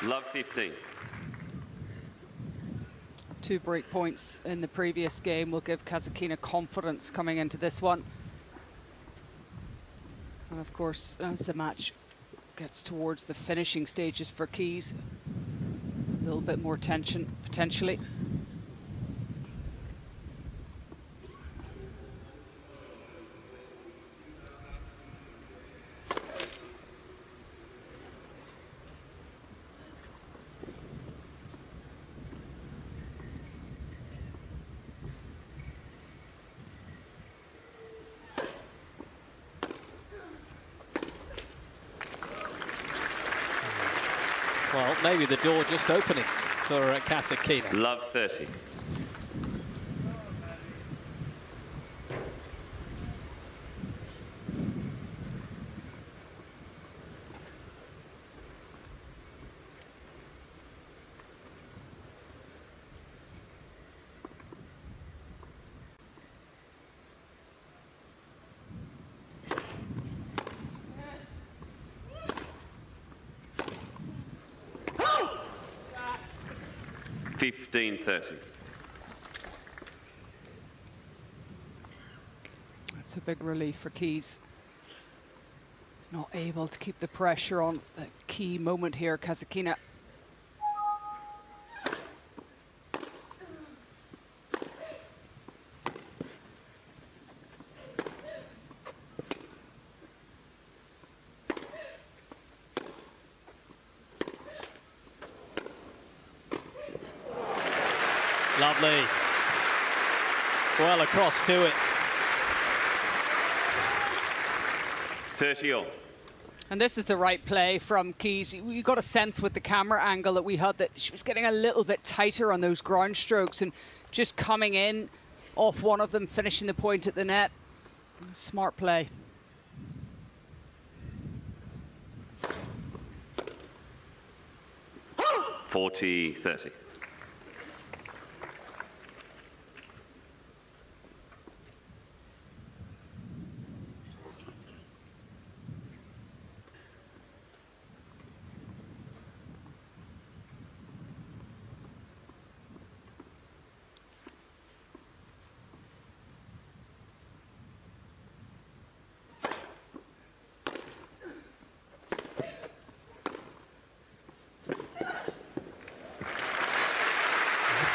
Love 15. 2 break points in the previous game will give KASATKINA confidence coming into this one. And of course, as the match gets towards the finishing stages for Kiz, a little bit more tension potentially. Well, maybe the door just opening for KASATKINA. Love 30. $15.30. That's a big relief for Kiz. He's not able to keep the pressure on the key moment here, KASATKINA. Lovely. Well across to it. 30 all. And this is the right play from Kiz. You got a sense with the camera angle that we had that she was getting a little bit tighter on those ground strokes and just coming in off one of them, finishing the point at the net. Smart play. $40.30.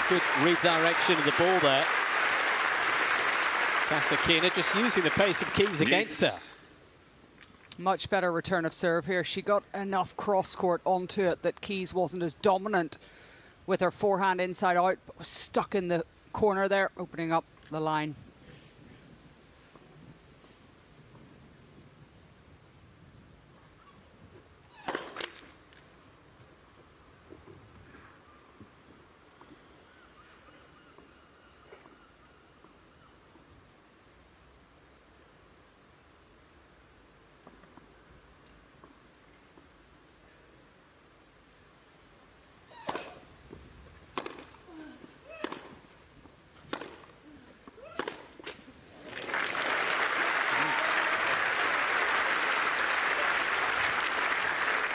Good redirection of the ball there. KASATKINA just using the pace of Kiz against her. Much better return of serve here. She got enough cross-court onto it that Kiz wasn't as dominant with her forehand inside out, but was stuck in the corner there, opening up the line.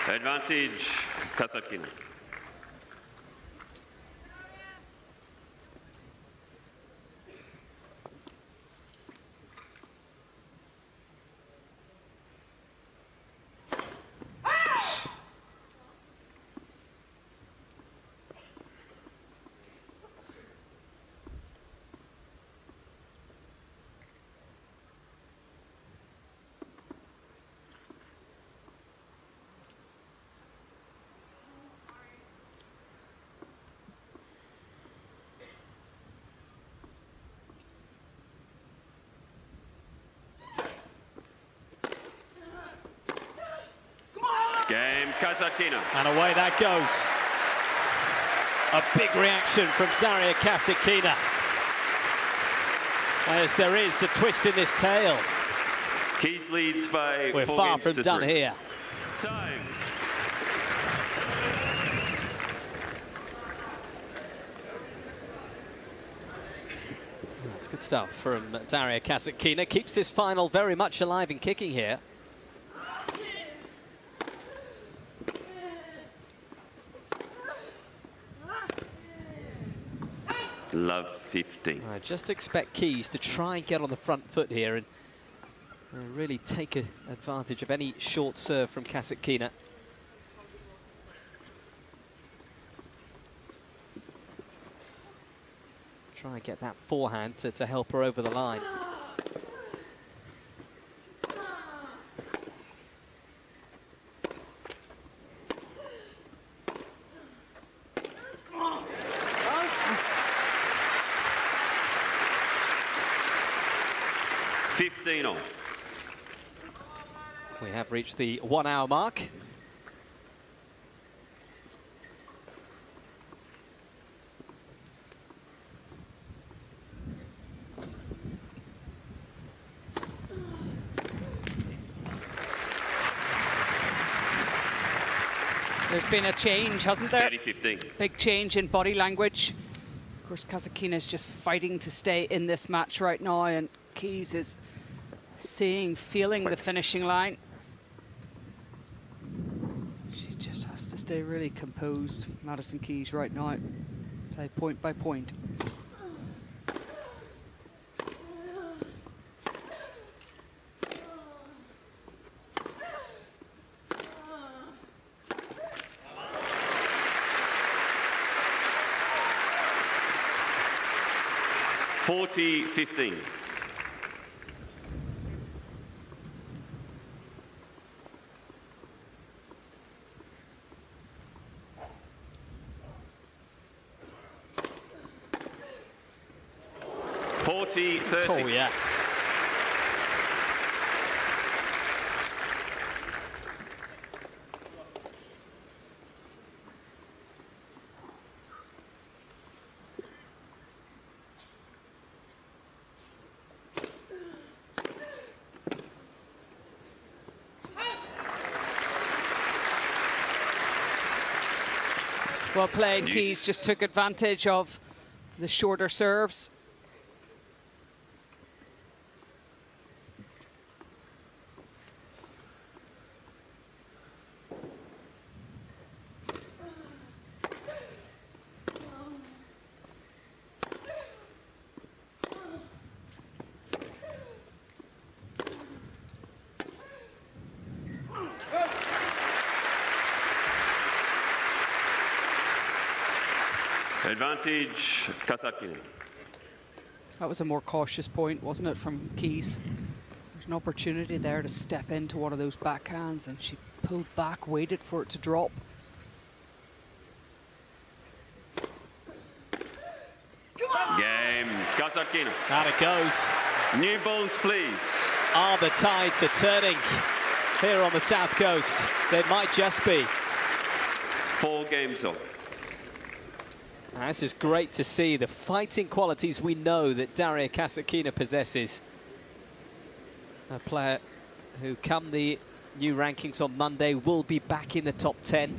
Advantage, KASATKINA. Game, KASATKINA. And away that goes. A big reaction from Darья Касаткина. As there is a twist in this tale. Kiz leads by We're 4 far games from to done 3. here. Time. That's good stuff from Darья Касаткина. Keeps this final very much alive and kicking here. Love 15. I just expect Kiz to try and get on the front foot here and really take advantage of any short serve from KASATKINA. Try and get that forehand to help her over the line. On. We have reached the 1 hour mark. There's been a change, hasn't there? 30-15. Big change in body language. Of course, KASATKINA is just fighting to stay in this match right now, and Kiz is feeling the finishing line. She just has to stay really composed, Мэдисон Kиz, right now. Play point by point. $40-15. Oh, yeah. Well played. Kiz just took advantage of the shorter serves. Advantage, KASATKINA. That was a more cautious point, wasn't it, from Kiz? There's an opportunity there to step into one of those backhands, and she pulled back, waited for it to drop. Game, KASATKINA. Out it goes. New balls, please. Are the tides are turning here on the South Coast? They might just be. 4 games up. This is great to see the fighting qualities we know that Darья Касаткина possesses. A player who, come the new rankings on Monday, will be back in the top 10.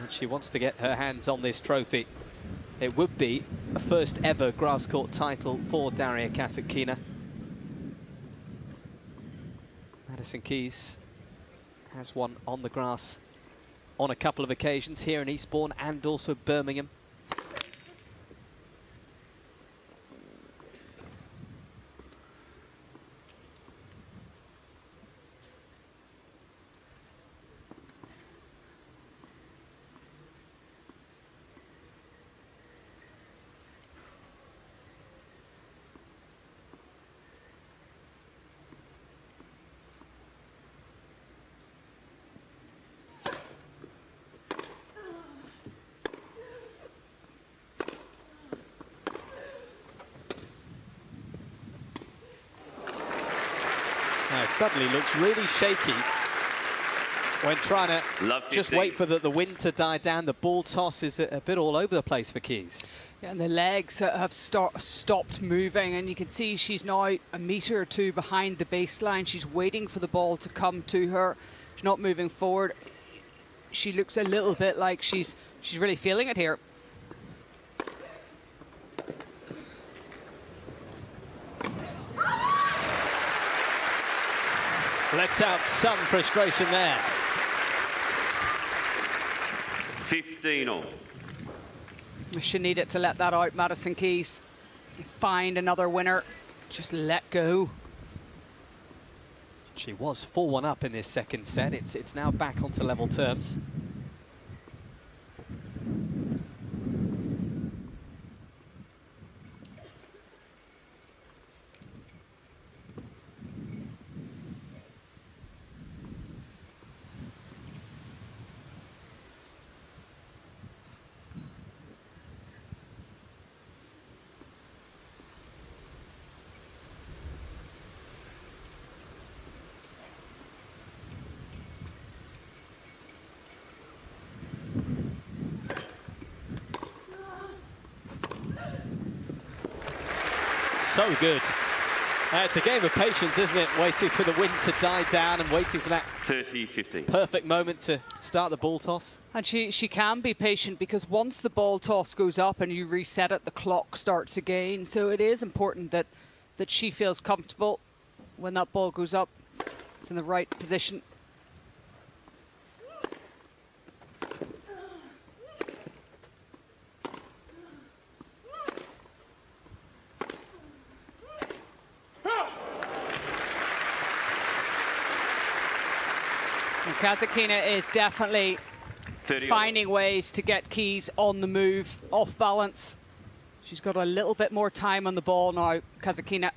And she wants to get her hands on this trophy. It would be a first ever grass court title for Darья Касаткина. Мэдисон Kиz has won on the grass on a couple of occasions here in Istborne and also Birmingham. Now, suddenly looks really shaky when trying to just wait for the wind to die down. The ball toss is a bit all over the place for Kiz. Yeah, and the legs have stopped moving, and you can see she's now a metre or two behind the baseline. She's waiting for the ball to come to her. She's not moving forward. She looks a little bit like she's really feeling it here. Lets out some frustration there. 15 all. She needed to let that out, Мэдиson Kиz. Find another winner. Just let go. She was 4-1 up in this second set. It's now back onto level terms. So good. It's a game of patience, isn't it? Waiting for the wind to die down and waiting for that 30-15. perfect moment to start the ball toss. And she can be patient because once the ball toss goes up and you reset it, the clock starts again. So it is important that she feels comfortable when that ball goes up. It's in the right position. KASATKINA is definitely finding ways to get Kиz on the move, off balance. She's got a little bit more time on the ball now, KASATKINA.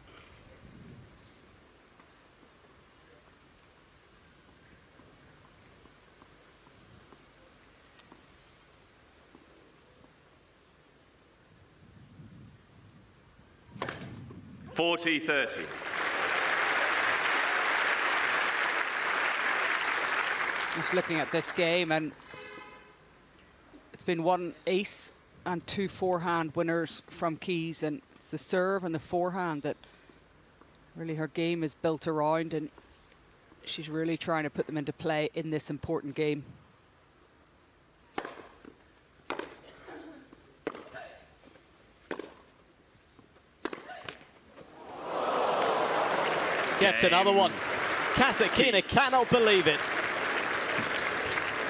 $40-30. Just looking at this game, and it's been one ace and two forehand winners from Kиz, and it's the serve and the forehand that really her game is built around, and she's really trying to put them into play in this important game. Gets another one. KASATKINA cannot believe it.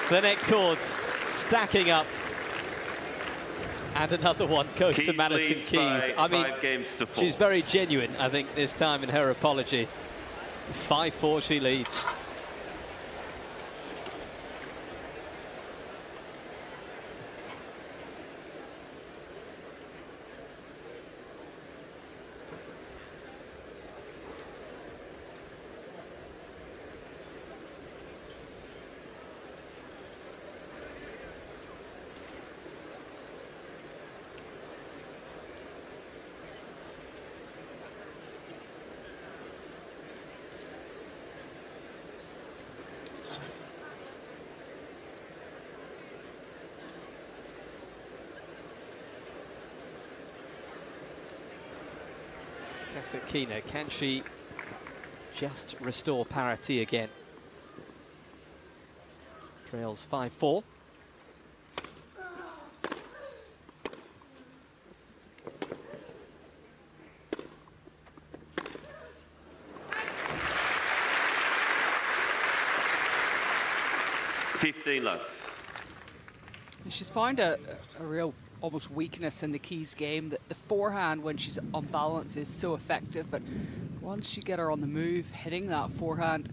The net cords stacking up. And another one goes to Мэдисон Kиz. I mean, she's very genuine, I think, this time in her apology. 5-4 she leads. KASATKINA, can she just restore parity again? Trails 5-4. $15 She's found a real almost weakness in the Kиz game, that the forehand when she's on balance is so effective, but once you get her on the move, hitting that forehand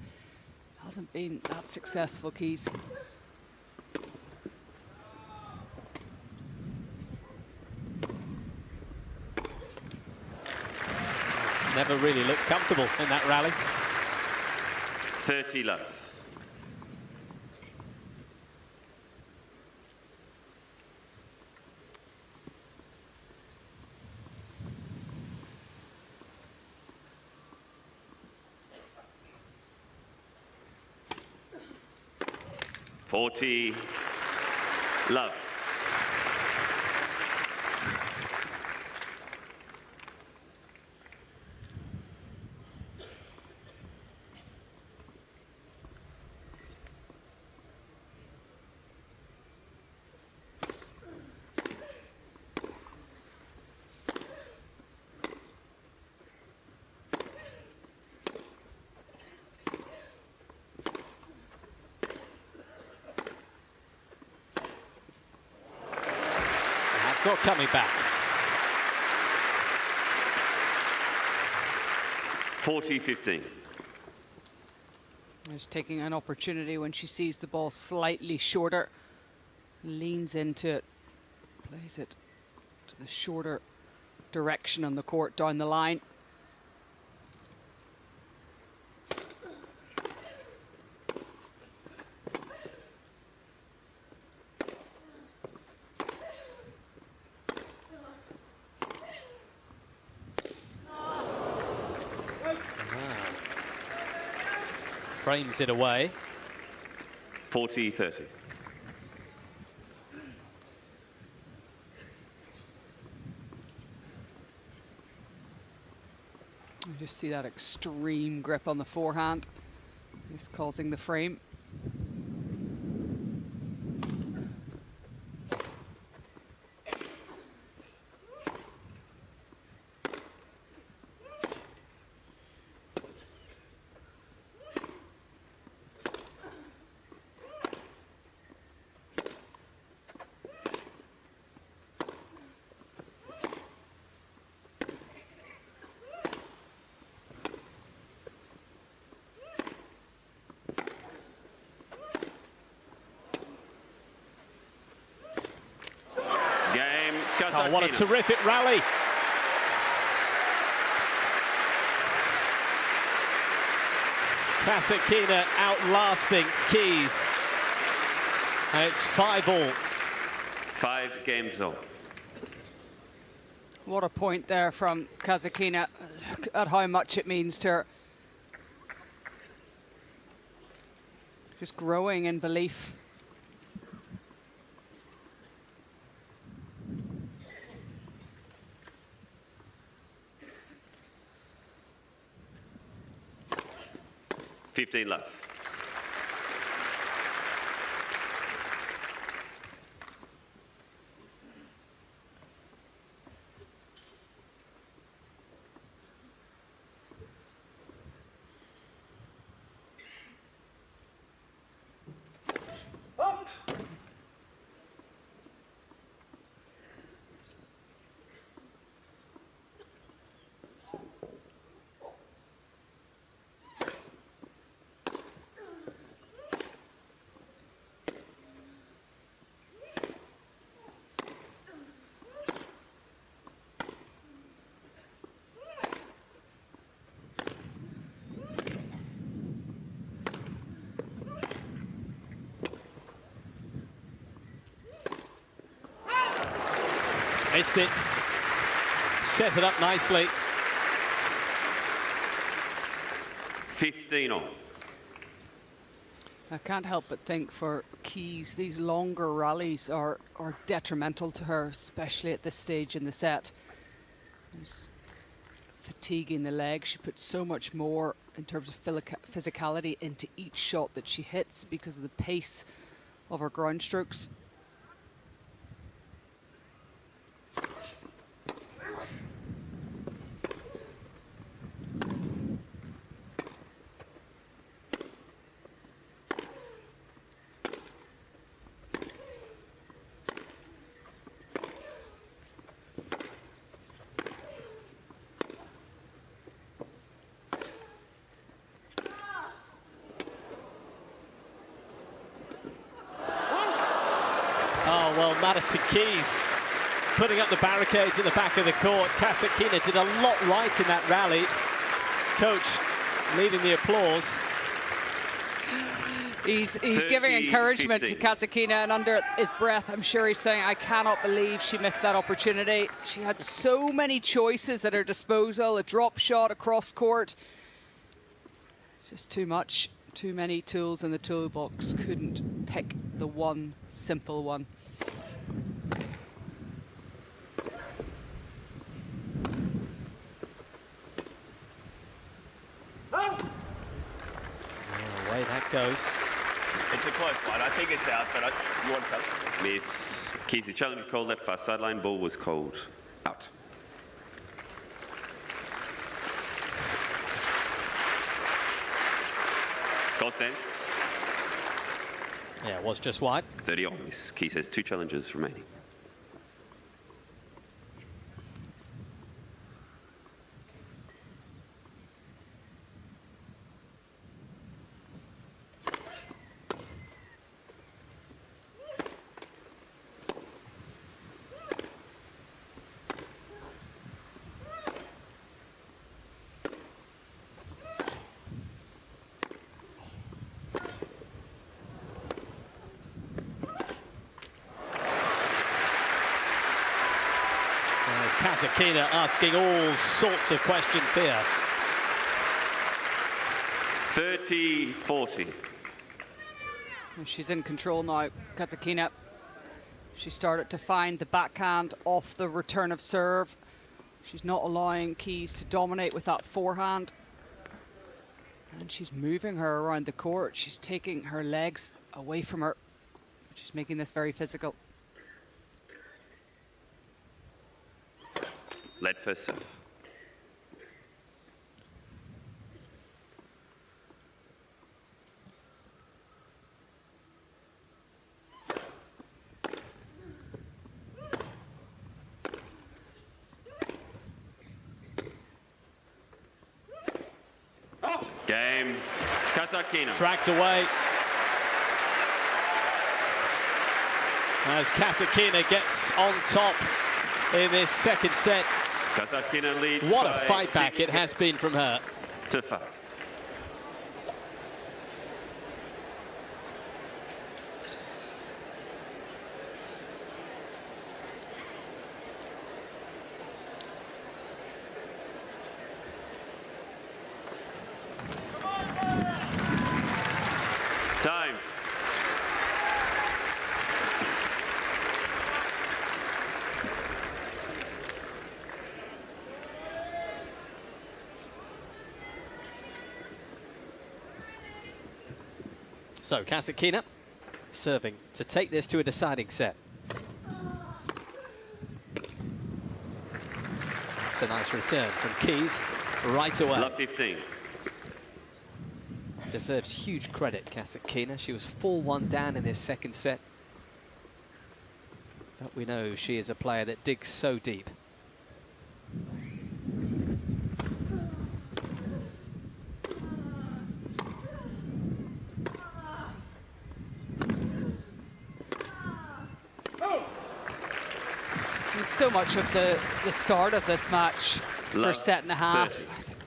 hasn't been that successful, Kиz. Never really looked comfortable in that rally. 30 love. $40 love. It's not coming back. 40-15. Just taking an opportunity when she sees the ball slightly shorter, leans into it, plays it to the shorter direction on the court down the line. Frames it away. 40-30. You just see that extreme grip on the forehand. It's causing the frame. Oh, what a terrific rally. Kassatkina outlasting Kiz. And it's 5-all. 5 games all. What a point there from Kassatkina. Look at how much it means to her. Just growing in belief. Left. Missed it. Set it up nicely. 15 all. I can't help but think for Kiz, these longer rallies are detrimental to her, especially at this stage in the set. There's fatiguing the legs. She puts so much more in terms of physicality into each shot that she hits because of the pace of her ground strokes. Oh, well, Мэдисон Kиz putting up the barricades at the back of the court. Kassatkina did a lot right in that rally. Coach leading the applause. He's giving encouragement to Kassatkina, and under his breath, I'm sure he's saying, I cannot believe she missed that opportunity. She had so many choices at her disposal, a drop shot, a cross court. Just too much, too many tools in the toolbox. Couldn't pick the one simple one. Away that goes. It's a close one. I think it's out, but you want to tell us? Miss Kiz, the challenge was called left far sideline. Ball was called out. Goal stand. Yeah, it was just wide. 30 on. Miss Kiz has 2 challenges remaining. Kasatkinna asking all sorts of questions here. 30-40. She's in control now, Kazakina. She started to find the backhand off the return of serve. She's not allowing Kiz to dominate with that forehand. And she's moving her around the court. She's taking her legs away from her. She's making this very physical. Lead first serve. Game. Kasatkina. Tracked away. As Kasatkinna gets on top in this second set. Kasatkina leads. What a fight back it has been from her. To 5. Time. So Kasatkinna serving to take this to a deciding set. It's a nice return from Kiz right away. Love 15. Deserves huge credit, Kasatkinna. She was 4-1 down in this second set. But we know she is a player that digs so deep. So much of the start of this match, first set and a half, I think,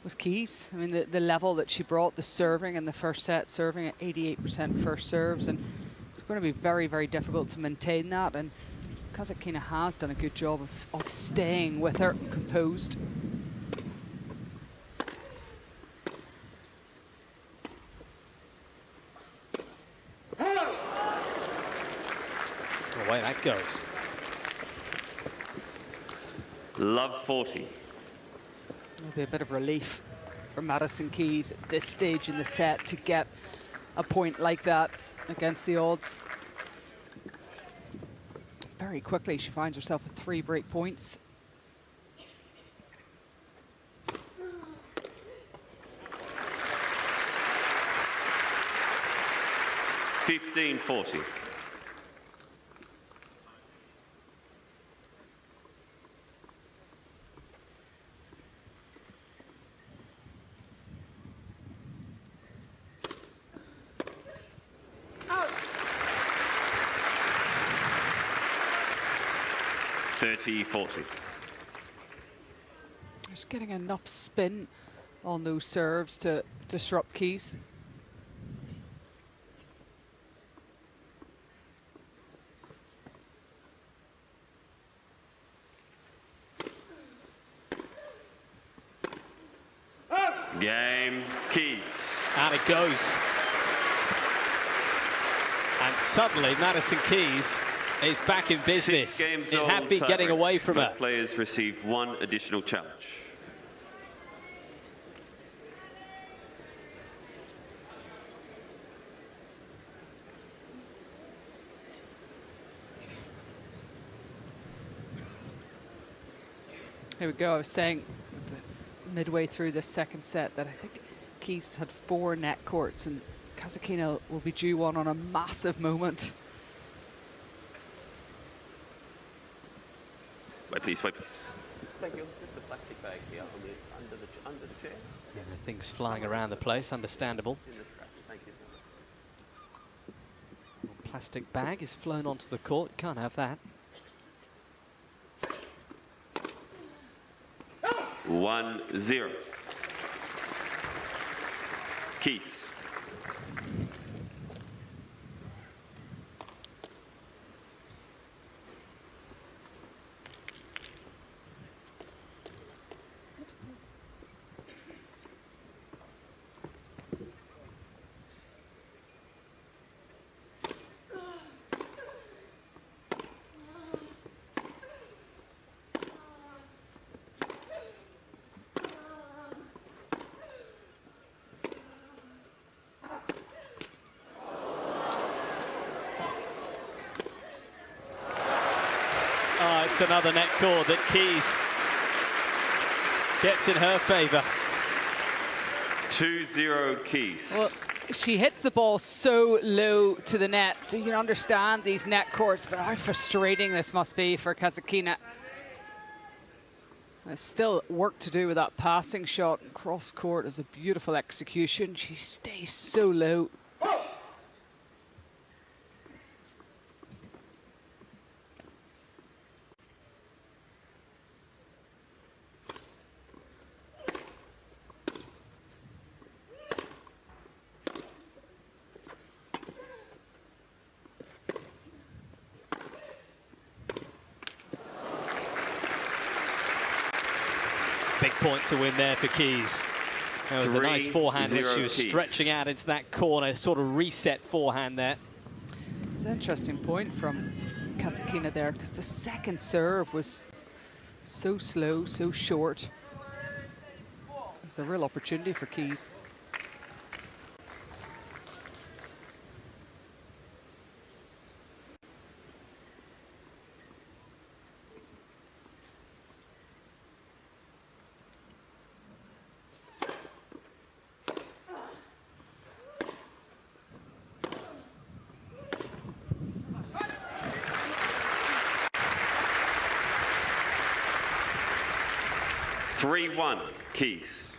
was Kiz. I mean, the level that she brought, the serving in the first set, serving at 88% first serves, and it's going to be very, very difficult to maintain that. And Kasatkinna has done a good job of staying with her, composed. Away that goes. Love 40. It'll be a bit of relief for Мэдисон Kиz at this stage in the set to get a point like that against the odds. Very quickly, she finds herself with 3 break points. $15-40. $30-40. Just getting enough spin on those serves to disrupt Kiz. Game, Kiz. And it goes. And suddenly, Мэдисон Kиz is back in business. 6 games it had been getting away from her. Players receive 1 additional challenge. Here we go. I was saying midway through this second set that I think Kiz had 4 net courts, and Kasatkinna will be due one on a massive moment. Wait, please, wait, please. Thank you. Just the plastic bag here under the chair. Yeah, things flying around the place, understandable. In the trash. Thank you. Plastic bag is flown onto the court. Can't have that. 1-0. Kiz. That's another net cord that Kiz gets in her favour. 2-0 Kiz. Well, she hits the ball so low to the net, so you can understand these net cords, but how frustrating this must be for KASATKINA. There's still work to do with that passing shot. Cross court is a beautiful execution. She stays so low. Big point to win there for Kiz. That was a nice forehand as she was stretching out into that corner, sort of reset forehand there. It's an interesting point from KASATKINA there, because the second serve was so slow, so short. It was a real opportunity for Kiz. Three-one Kiz.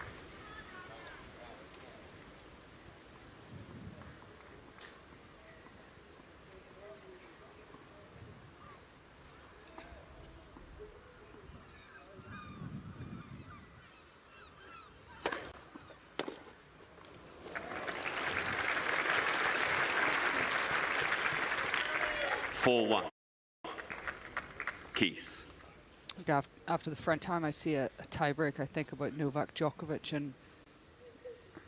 Four-one Kiz. After the front time, I see a tiebreak. I think about Novak Djokovic, and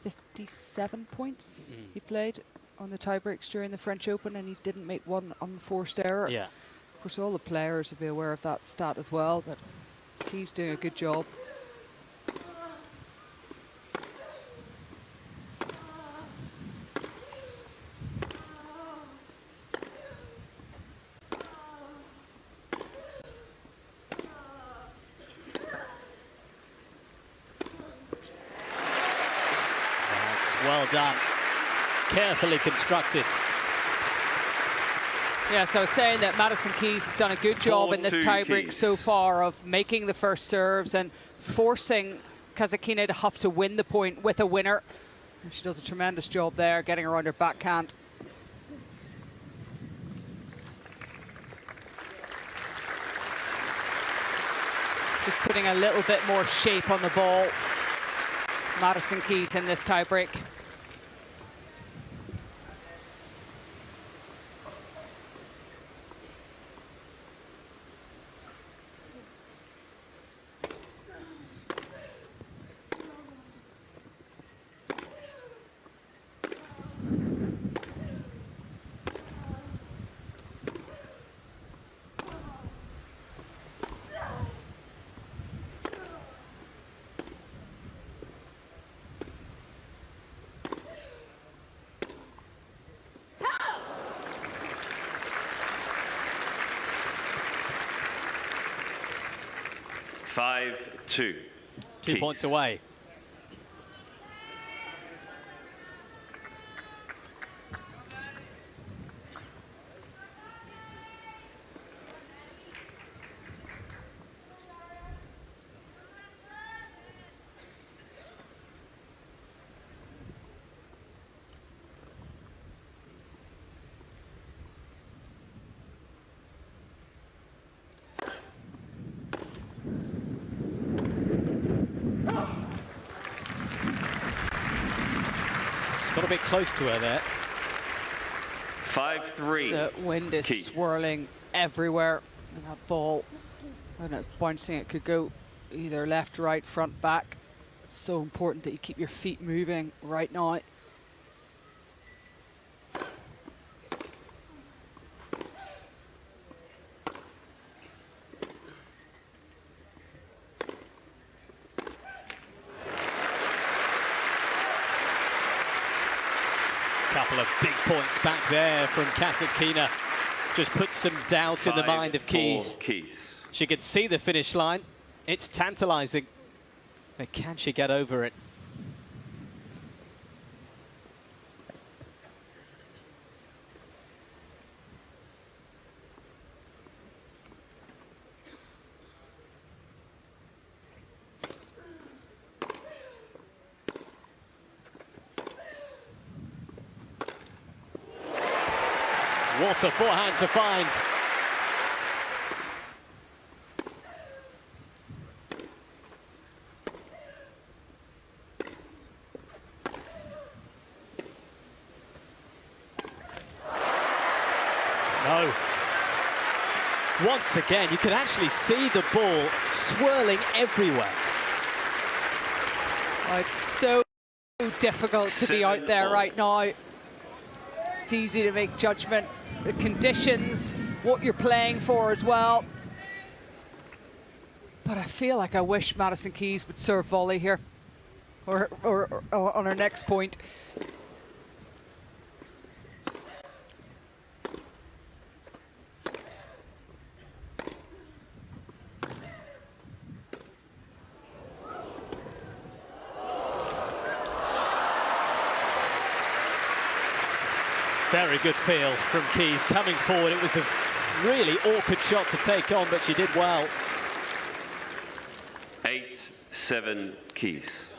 57 points he played on the tiebreaks during the French Open, and he didn't make one unforced error. Yeah. Of course, all the players will be aware of that stat as well, but he's doing a good job. Well done. Carefully constructed. Yeah, so saying that Мэдисон Kиz has done a good job in this 4-2 tiebreak Kiz. so far of making the first serves and forcing KASATKINA to have to win the point with a winner. And she does a tremendous job there, getting around her backhand. Just putting a little bit more shape on the ball. Мэдисон Kиz in this tiebreak. Five-two. 2 Kiz. points away. Got a bit close to her there. 5-3. The wind is Kiz. swirling everywhere, and that ball, when it's bouncing, it could go either left, right, front, back. It's so important that you keep your feet moving right now. Couple of big points back there from KASATKINA. Just puts some doubt in the mind of Kiz. Kiz. She could see the finish line. It's tantalizing. But can she get over it? What a forehand to find. No. Once again, you could actually see the ball swirling everywhere. Oh, it's so difficult to be out there right now. It's easy to make judgment. The conditions, what you're playing for as well. But I feel like I wish Мэдисон Kиz would serve volley here, or on her next point. Very good feel from Kиz coming forward. It was a really awkward shot to take on, but she did well. 8-7 Kиz.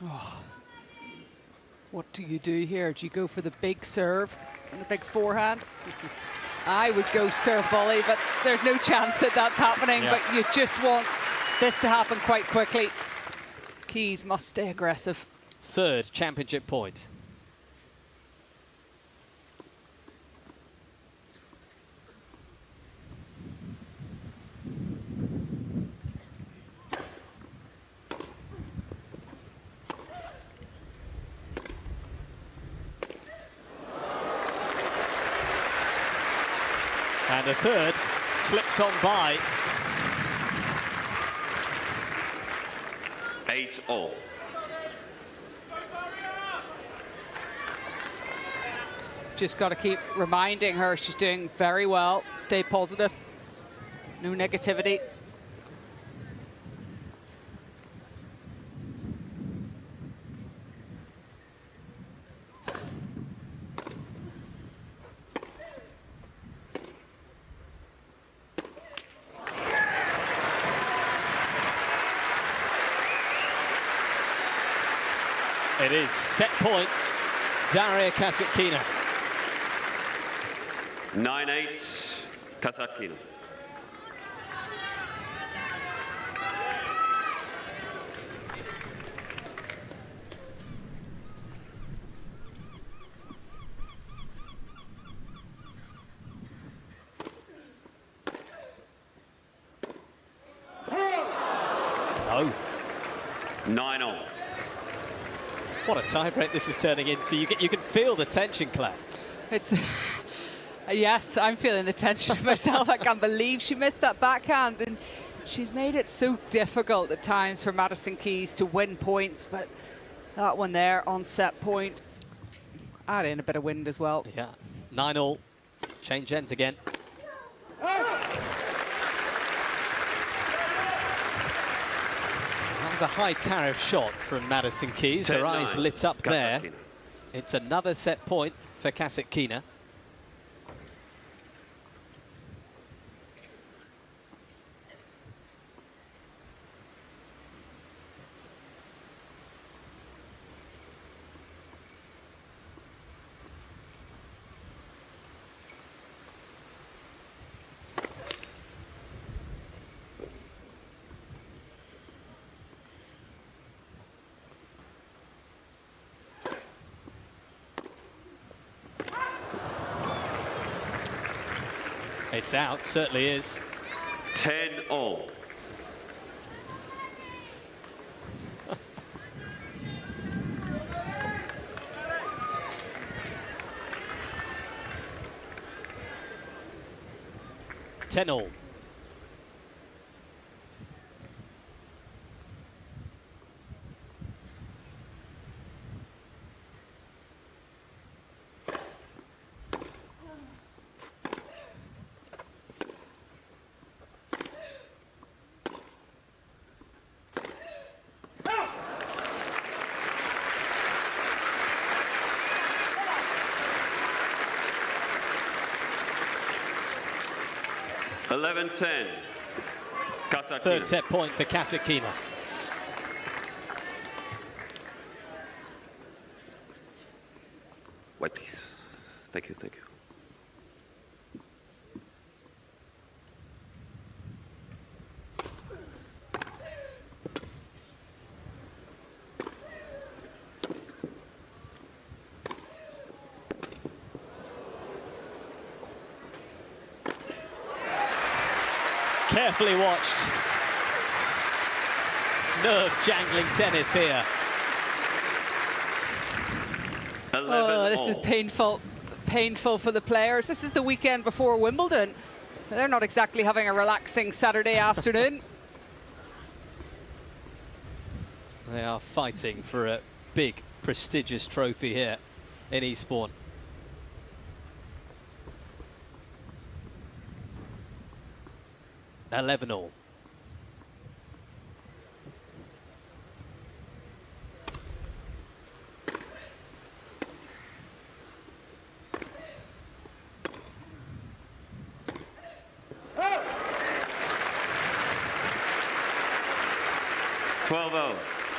Oh. What do you do here? Do you go for the big serve and the big forehand? I would go serve volley, but there's no chance that that's happening. Yeah. But you just want this to happen quite quickly. Kиz must stay aggressive. Third championship point. And a third slips on by. 8-all. Just got to keep reminding her she's doing very well. Stay positive. No negativity. It is set point, Darья Касаткина. 9-8 KASATKINA. No. 9-all. What a tiebreak this is turning into. You can feel the tension, Claire. It's yes, I'm feeling the tension myself. I can't believe she missed that backhand, and she's made it so difficult at times for Мэдисон Kиz to win points, but that one there on set point, add in a bit of wind as well. Yeah, 9-all, change ends again. That was a high tariff shot from Мэдисон Kиz. Her eyes lit up there. KASATKINA. It's another set point for KASATKINA. It's out, certainly is. 10-all. Ten-all. 11-10. KASATKINA. Third set point for KASATKINA. Wait, please. Thank you, thank you. Carefully watched. Nerve-jangling tennis here. Oh, this is painful. Painful for the players. This is the weekend before Wimbledon. They're not exactly having a relaxing Saturday afternoon. They are fighting for a big, prestigious trophy here in Istborne. $11-all.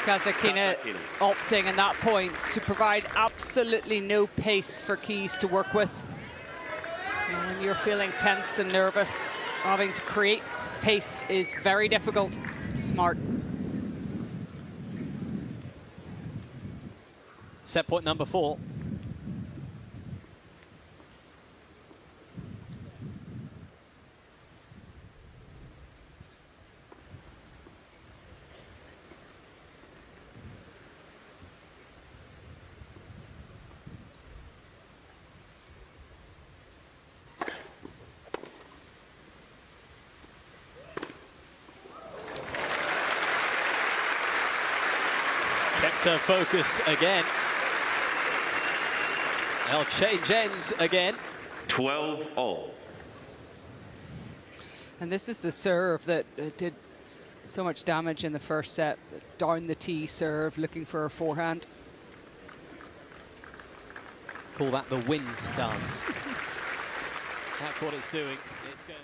KASATKINA opting in that point to provide absolutely no pace for Kiz to work with. And when you're feeling tense and nervous, having to create pace is very difficult. Smart. Set point number 4. Kept her focus again. They'll change ends again. 12-all. And this is the serve that did so much damage in the first set. Down the tee serve, looking for a forehand. Call that the wind dance. That's what it's doing. It's going.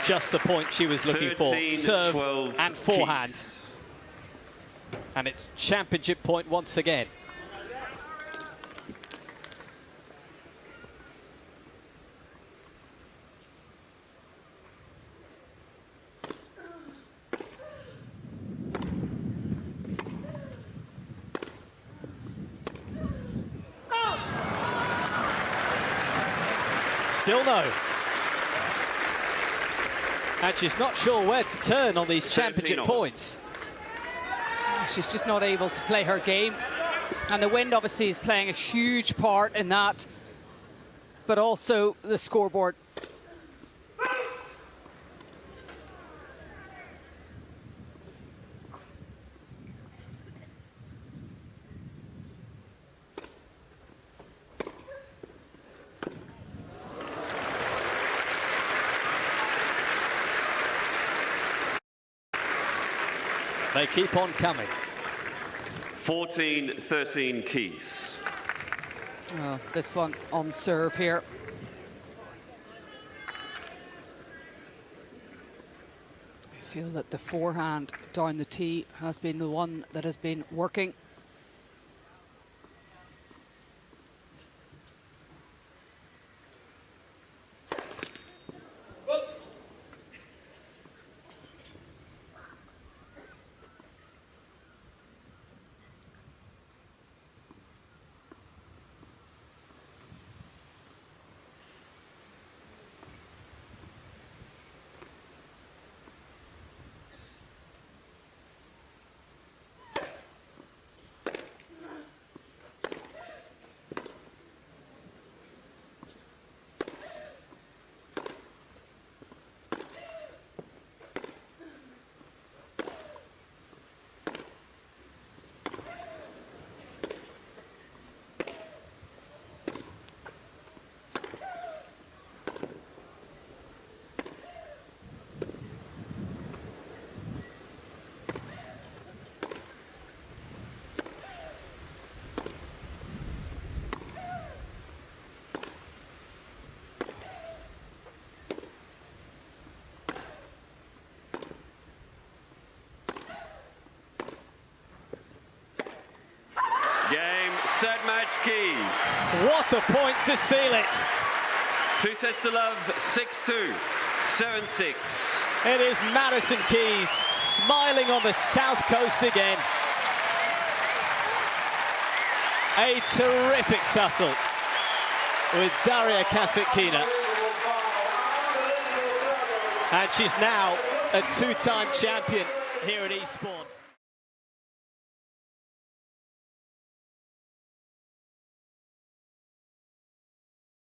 Just the point she was looking for. Serve and forehand. Kiz. And it's championship point once again. Still no. And she's not sure where to turn on these championship points. She's just not able to play her game. And the wind obviously is playing a huge part in that, but also the scoreboard. They keep on coming. 14-13 Kiz. Oh, this one on serve here. I feel that the forehand down the tee has been the one that has been working. Set match, Kiz. What a point to seal it. 2 sets to love, 6-2, 7-6. It is Madison Keyes smiling on the south coast again. A terrific tussle with Darья Касаткина. And she's now a 2-time champion here at Istborne.